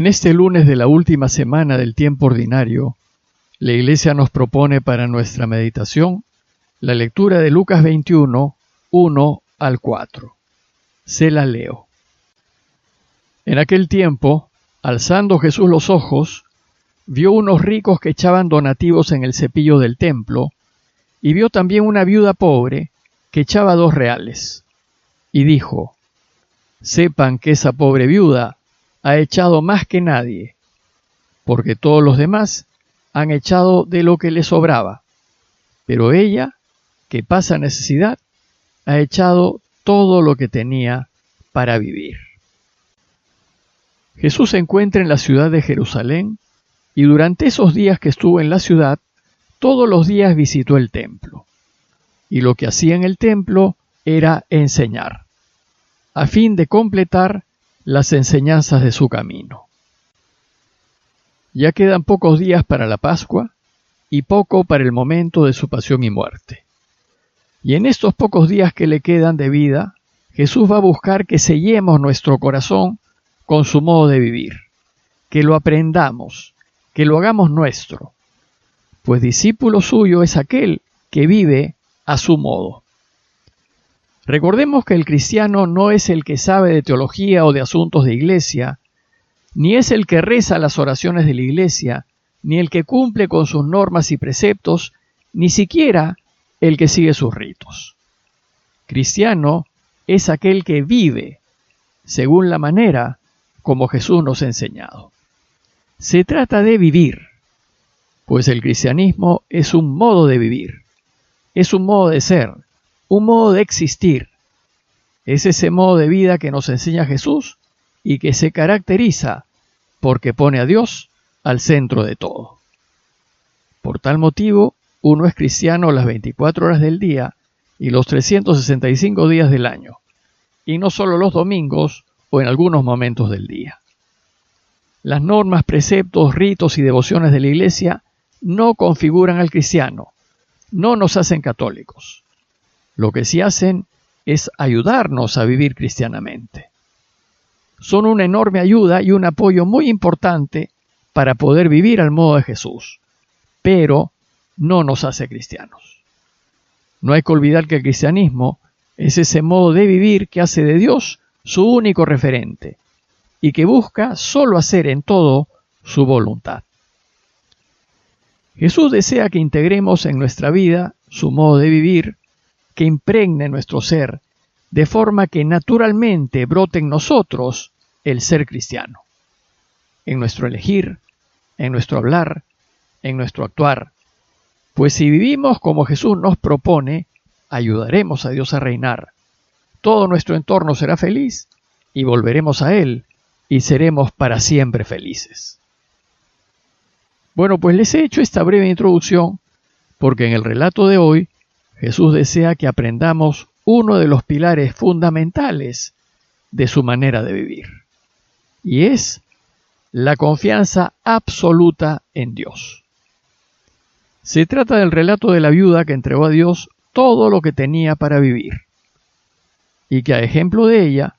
En este lunes de la última semana del tiempo ordinario, la Iglesia nos propone para nuestra meditación la lectura de Lucas 21, 1 al 4. Se la leo. En aquel tiempo, alzando Jesús los ojos, vio unos ricos que echaban donativos en el cepillo del templo, y vio también una viuda pobre que echaba 2 reales. Y dijo: sepan que esa pobre viuda ha echado más que nadie, porque todos los demás han echado de lo que le sobraba, pero ella, que pasa necesidad, ha echado todo lo que tenía para vivir. Jesús se encuentra en la ciudad de Jerusalén, y durante esos días que estuvo en la ciudad, todos los días visitó el templo. Y lo que hacía en el templo era enseñar, a fin de completar las enseñanzas de su camino. Ya quedan pocos días para la Pascua y poco para el momento de su pasión y muerte. Y en estos pocos días que le quedan de vida, Jesús va a buscar que sellemos nuestro corazón con su modo de vivir, que lo aprendamos, que lo hagamos nuestro, pues discípulo suyo es aquel que vive a su modo. Recordemos que el cristiano no es el que sabe de teología o de asuntos de iglesia, ni es el que reza las oraciones de la iglesia, ni el que cumple con sus normas y preceptos, ni siquiera el que sigue sus ritos. Cristiano es aquel que vive según la manera como Jesús nos ha enseñado. Se trata de vivir, pues el cristianismo es un modo de vivir, es un modo de ser, un modo de existir. Es ese modo de vida que nos enseña Jesús y que se caracteriza porque pone a Dios al centro de todo. Por tal motivo, uno es cristiano las 24 horas del día y los 365 días del año, y no solo los domingos o en algunos momentos del día. Las normas, preceptos, ritos y devociones de la Iglesia no configuran al cristiano, no nos hacen católicos. Lo que sí hacen es ayudarnos a vivir cristianamente. Son una enorme ayuda y un apoyo muy importante para poder vivir al modo de Jesús, pero no nos hace cristianos. No hay que olvidar que el cristianismo es ese modo de vivir que hace de Dios su único referente y que busca solo hacer en todo su voluntad. Jesús desea que integremos en nuestra vida su modo de vivir, que impregne nuestro ser, de forma que naturalmente brote en nosotros el ser cristiano, en nuestro elegir, en nuestro hablar, en nuestro actuar, pues si vivimos como Jesús nos propone, ayudaremos a Dios a reinar, todo nuestro entorno será feliz y volveremos a Él y seremos para siempre felices. Bueno, pues les he hecho esta breve introducción porque en el relato de hoy Jesús desea que aprendamos uno de los pilares fundamentales de su manera de vivir, y es la confianza absoluta en Dios. Se trata del relato de la viuda que entregó a Dios todo lo que tenía para vivir, y que a ejemplo de ella,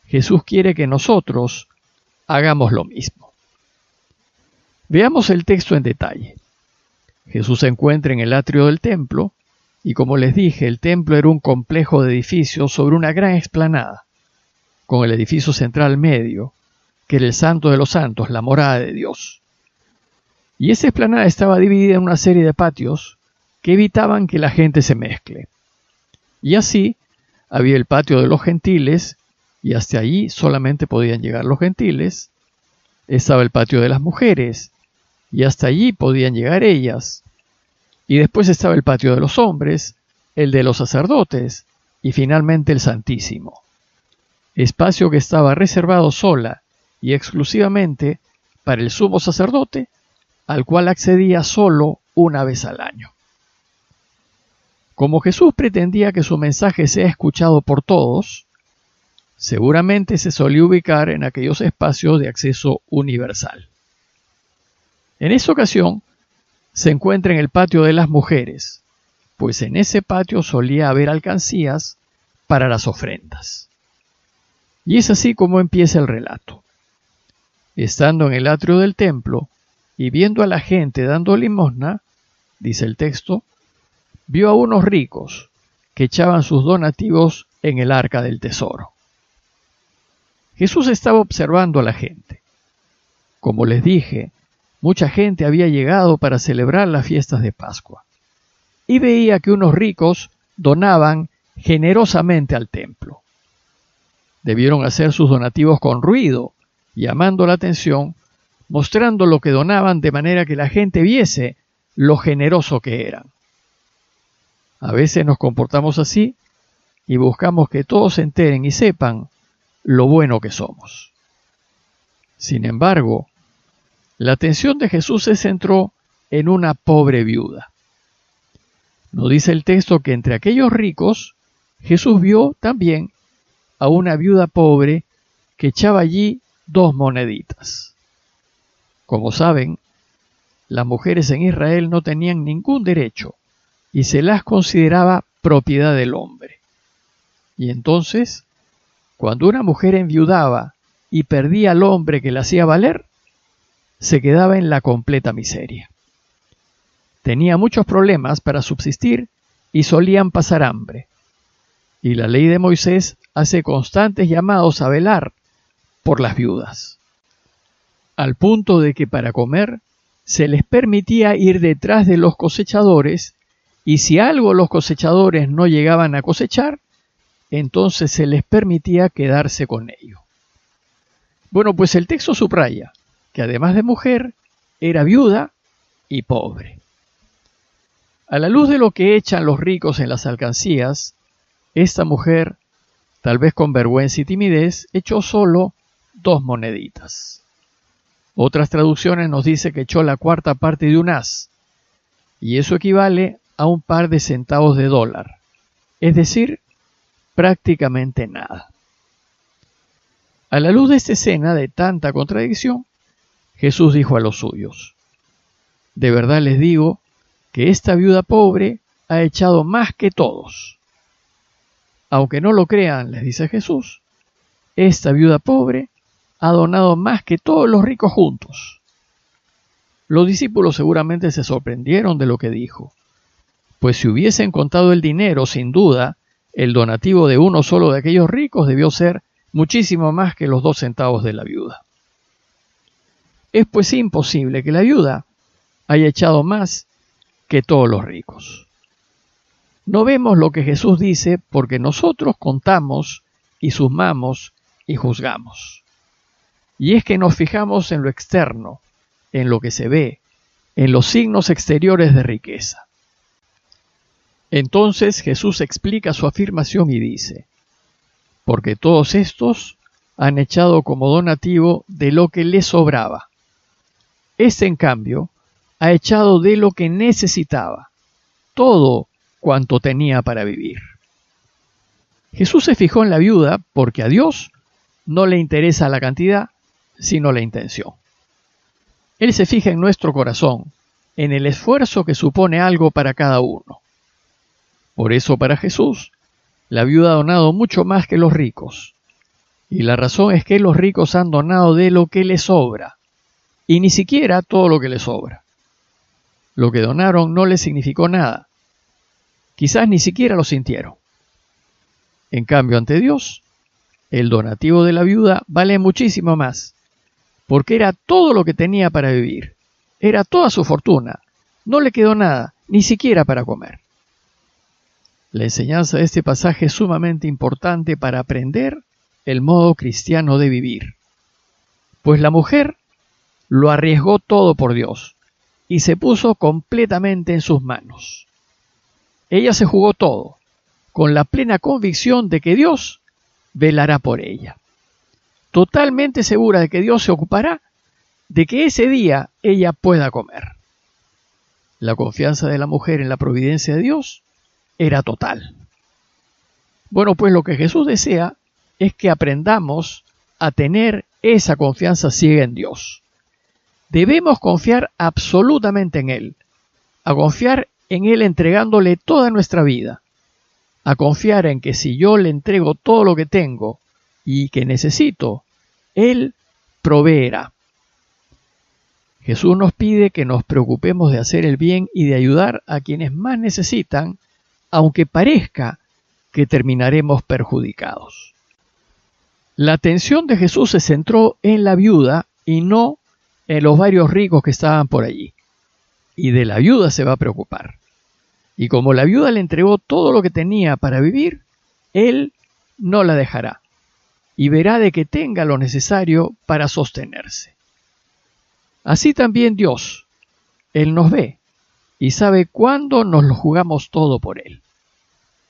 Jesús quiere que nosotros hagamos lo mismo. Veamos el texto en detalle. Jesús se encuentra en el atrio del templo, y como les dije, el templo era un complejo de edificios sobre una gran explanada, con el edificio central medio, que era el Santo de los Santos, la morada de Dios. Y esa explanada estaba dividida en una serie de patios que evitaban que la gente se mezcle. Y así había el patio de los gentiles, y hasta allí solamente podían llegar los gentiles. Estaba el patio de las mujeres, y hasta allí podían llegar ellas. Y después estaba el patio de los hombres, el de los sacerdotes, y finalmente el Santísimo, espacio que estaba reservado sola y exclusivamente para el sumo sacerdote, al cual accedía solo una vez al año. Como Jesús pretendía que su mensaje sea escuchado por todos, seguramente se solía ubicar en aquellos espacios de acceso universal. En esa ocasión, se encuentra en el patio de las mujeres, pues en ese patio solía haber alcancías para las ofrendas. Y es así como empieza el relato. Estando en el atrio del templo y viendo a la gente dando limosna, dice el texto, vio a unos ricos que echaban sus donativos en el arca del tesoro. Jesús estaba observando a la gente. Como les dije, mucha gente había llegado para celebrar las fiestas de Pascua, y veía que unos ricos donaban generosamente al templo. Debieron hacer sus donativos con ruido, llamando la atención, mostrando lo que donaban de manera que la gente viese lo generoso que eran. A veces nos comportamos así y buscamos que todos se enteren y sepan lo bueno que somos. Sin embargo, la atención de Jesús se centró en una pobre viuda. Nos dice el texto que entre aquellos ricos, Jesús vio también a una viuda pobre que echaba allí 2 moneditas. Como saben, las mujeres en Israel no tenían ningún derecho y se las consideraba propiedad del hombre. Y entonces, cuando una mujer enviudaba y perdía al hombre que la hacía valer, se quedaba en la completa miseria. Tenía muchos problemas para subsistir y solían pasar hambre. Y la ley de Moisés hace constantes llamados a velar por las viudas, al punto de que para comer se les permitía ir detrás de los cosechadores, y si algo los cosechadores no llegaban a cosechar, entonces se les permitía quedarse con ello. Bueno, pues el texto subraya que además de mujer, era viuda y pobre. A la luz de lo que echan los ricos en las alcancías, esta mujer, tal vez con vergüenza y timidez, echó solo 2 moneditas. Otras traducciones nos dice que echó la 4ª parte de un haz, y eso equivale a un par de centavos de dólar, es decir, prácticamente nada. A la luz de esta escena de tanta contradicción, Jesús dijo a los suyos: de verdad les digo que esta viuda pobre ha echado más que todos. Aunque no lo crean, les dice Jesús, esta viuda pobre ha donado más que todos los ricos juntos. Los discípulos seguramente se sorprendieron de lo que dijo, pues si hubiesen contado el dinero, sin duda, el donativo de uno solo de aquellos ricos debió ser muchísimo más que los 2 centavos de la viuda. Es pues imposible que la viuda haya echado más que todos los ricos. No vemos lo que Jesús dice porque nosotros contamos y sumamos y juzgamos. Y es que nos fijamos en lo externo, en lo que se ve, en los signos exteriores de riqueza. Entonces Jesús explica su afirmación y dice: porque todos estos han echado como donativo de lo que les sobraba. Este, en cambio, ha echado de lo que necesitaba, todo cuanto tenía para vivir. Jesús se fijó en la viuda porque a Dios no le interesa la cantidad, sino la intención. Él se fija en nuestro corazón, en el esfuerzo que supone algo para cada uno. Por eso, para Jesús, la viuda ha donado mucho más que los ricos. Y la razón es que los ricos han donado de lo que les sobra, y ni siquiera todo lo que les sobra. Lo que donaron no les significó nada. Quizás ni siquiera lo sintieron. En cambio, ante Dios, el donativo de la viuda vale muchísimo más, porque era todo lo que tenía para vivir. Era toda su fortuna. No le quedó nada, ni siquiera para comer. La enseñanza de este pasaje es sumamente importante para aprender el modo cristiano de vivir. Pues la mujer lo arriesgó todo por Dios y se puso completamente en sus manos. Ella se jugó todo, con la plena convicción de que Dios velará por ella. Totalmente segura de que Dios se ocupará de que ese día ella pueda comer. La confianza de la mujer en la providencia de Dios era total. Bueno, pues lo que Jesús desea es que aprendamos a tener esa confianza ciega en Dios. Debemos confiar absolutamente en Él, a confiar en Él entregándole toda nuestra vida, a confiar en que si yo le entrego todo lo que tengo y que necesito, Él proveerá. Jesús nos pide que nos preocupemos de hacer el bien y de ayudar a quienes más necesitan, aunque parezca que terminaremos perjudicados. La atención de Jesús se centró en la viuda y no en los varios ricos que estaban por allí. Y de la viuda se va a preocupar. Y como la viuda le entregó todo lo que tenía para vivir, Él no la dejará y verá de que tenga lo necesario para sostenerse. Así también Dios, Él nos ve y sabe cuándo nos lo jugamos todo por Él.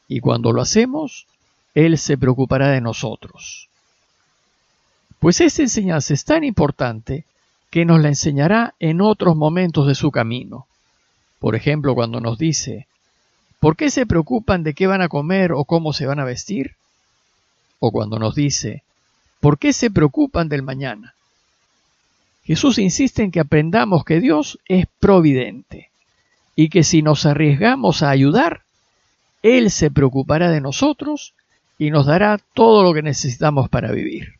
Y cuando lo hacemos, Él se preocupará de nosotros. Pues esta enseñanza es tan importante que nos la enseñará en otros momentos de su camino. Por ejemplo, cuando nos dice, ¿por qué se preocupan de qué van a comer o cómo se van a vestir? O cuando nos dice, ¿por qué se preocupan del mañana? Jesús insiste en que aprendamos que Dios es providente y que si nos arriesgamos a ayudar, Él se preocupará de nosotros y nos dará todo lo que necesitamos para vivir.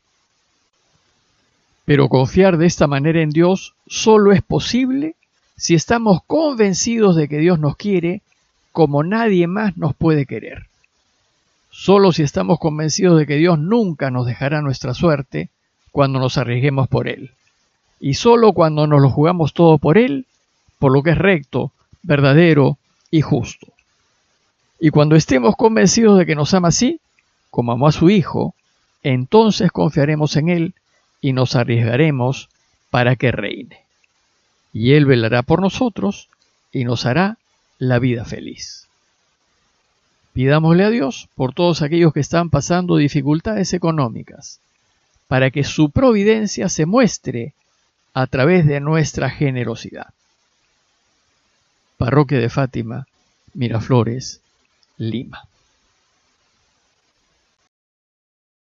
Pero confiar de esta manera en Dios solo es posible si estamos convencidos de que Dios nos quiere como nadie más nos puede querer. Solo si estamos convencidos de que Dios nunca nos dejará nuestra suerte cuando nos arriesguemos por Él. Y solo cuando nos lo jugamos todo por Él, por lo que es recto, verdadero y justo. Y cuando estemos convencidos de que nos ama así, como amó a su Hijo, entonces confiaremos en Él y nos arriesgaremos para que reine. Y Él velará por nosotros y nos hará la vida feliz. Pidámosle a Dios por todos aquellos que están pasando dificultades económicas, para que su providencia se muestre a través de nuestra generosidad. Parroquia de Fátima, Miraflores, Lima.